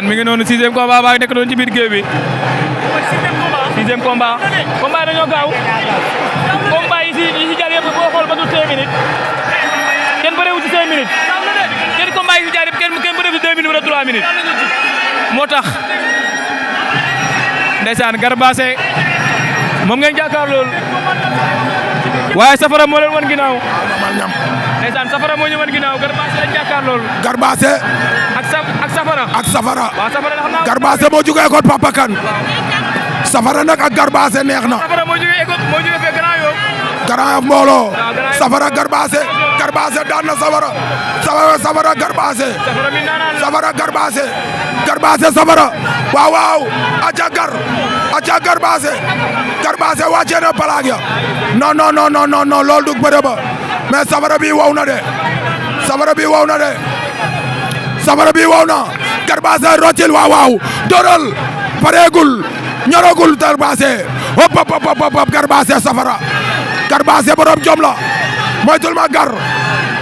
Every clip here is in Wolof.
mi ngi noonu 6e combat baa nekk doon ci biir géew bi 6e combat combat dañoo gaaw combat yi ci jaar yëpp boo xool ba du 5 minutes kenn bëreewu ci 5 minutes kenn combat yi ci jaar yëpp kenn bëreewu ci 2 minutes wala 3 minutes moo tax ndeysaan Garbassé moom ngeen jàkkaar lool waaye Safara moo leen wan ginnaaw ndeysaan Safara moo ñu wan ginnaaw Garbassé lañ jàkkaar lool Garbassé ak Safara waaw Safara xam naa Garbassé moo jógee école Papa Kane Safara nag ak Garbassé neex na Safara moo jógee fee Grand Yoff Grand Yoff mbooloo Safara Garbassé daan na Safara Garbassé Safara waaw aca Garbassé wàccee na palaag ya non loolu du bëre ba mais Safara bi wow na de Garbassé roccil waaw doral pareegul ñoragul Garbassé hop Garbassé Safara Garbassé borom jom la moytul ma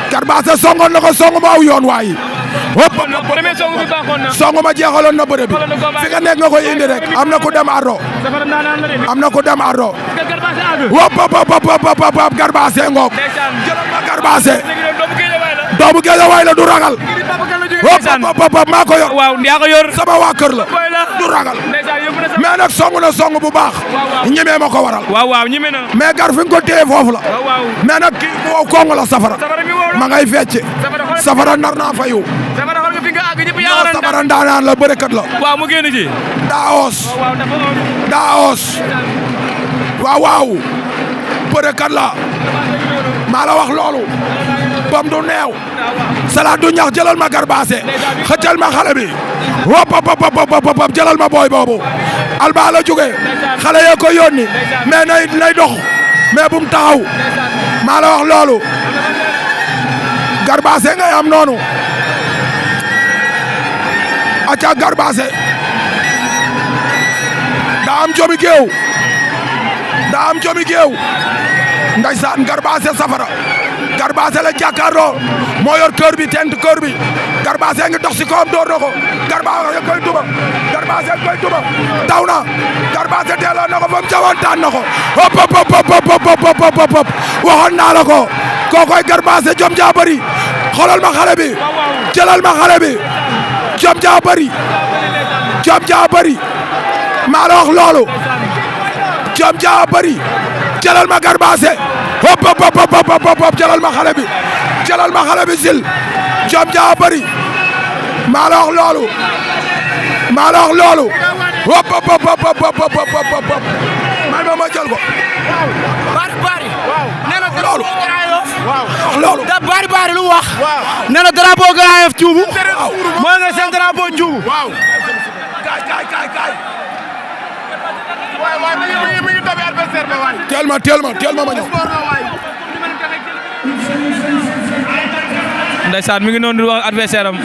Garbassé songoon na ko songu ma aw yoon waay hop songu ma jeexaloon na bëre bi fi nga nekk nga koy indi rek am na ku dem ardo hop Garbassé ngoog jëlal ma Garbassé doomu Géejawaay la du ragal hop maa ko yor waaw yaa ko yor sama waa kër la du ragal mais nag songu na songu bu baax ñemee ma ko waral waaw ñeme na mais gar fi nga ko téye foofu la mais nag kii bu wow kongo la Safara ma ngay fecc Safara nar naa fayu Safara ndaanaan la bërekat la waaw mu génn ci daa os waaw bërekat la maa la wax loolu bam du neew salaat du ñax jëlal ma Garbassé xëccal ma xale bi hop jëlal ma booy boobu alba la jóge xale yee ko yónni mais nay dox mais bum taxaw maa la wax loolu Garbassé ngay am noonu aca Garbassé daa am jomi géew ndaysaan Garbassé Safara Garbassé la jàkkaarloo moo yor kër bi tent kër bi Garbassé ngi dox si kawam door na ko Garbassé koy duma daw na Garbassé delloo na ko ba mu jawoon daan na ko hop waxoon naa la ko kookoy Garbassé jom jaa bëri xoolal ma xale bi jëlal ma xale bi jom jaa bëri maa la wax loolu jom jaa bëri jëlal ma Garbassé hop jëlal ma xale bi sil jom jaa bëri maa la wax loolu hop ma jël ko bari nee na loolu loolu da bari lu wax nee na drapeau Grand Yoff cuubu mooy nga seen drapeau cuubu teel ma ma ñëw ndeysaan mi ngi noonu di wax adversaire am